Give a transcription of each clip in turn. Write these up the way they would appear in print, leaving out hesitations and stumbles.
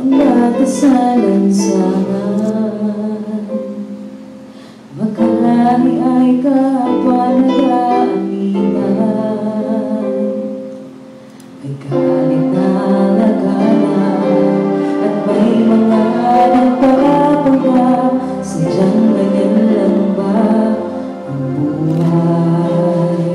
Nagdasalan sana makalahi ay kapwa nag-aanitan. May galit na nagana at may mga nagpapaga. Sadyang ganyan lang ba ang buhay?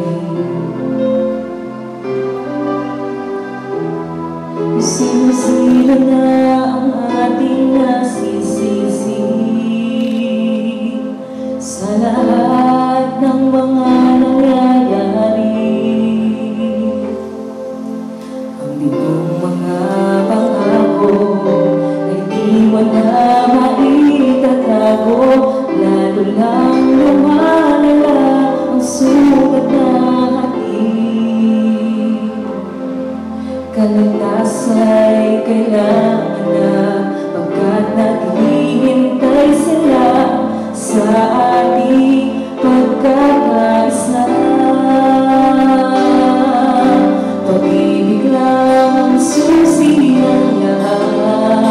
Sino-sino na ang ating nasisisi sa lahat ng mga nangyayari. Ang bitong mga pangako ay di mo na maitatago, lalo lang lumalala ang sugat na hati. Kaligtas ay kailangan na pagkat naghihintay sila sa ating pagkakaisa. Pag-ibig lang ang susi ng lahat,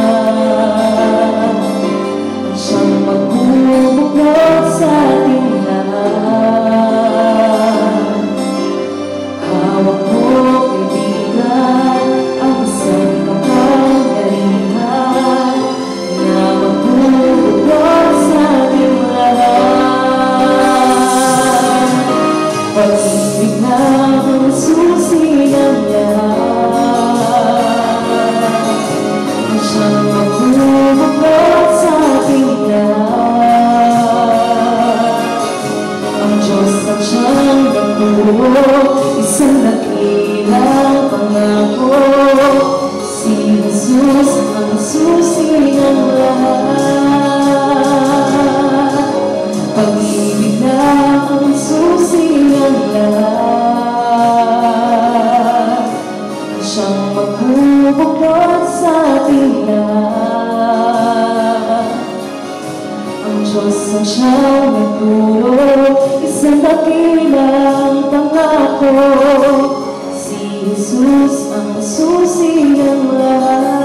at siyang magbubuklod sa ating lahat. Hawak mo, kaibigan, ang isang kapangyarihan na magbubuklod sa ating lahat. Pag-ibig lang ang susi ng lahat, at siyang magbubuklod sa ating lahat. Ang Diyos at siyang nagturo, isang dakilang pangako. Si Jesus ang susi ng lahat. Pag-ibig lang ang susi ng lahat, siyang magbubuklod sa ating lahat. Ang Diyos ang siyang nagturo, isang dakilang pangako. Si Jesus ang susi ng lahat.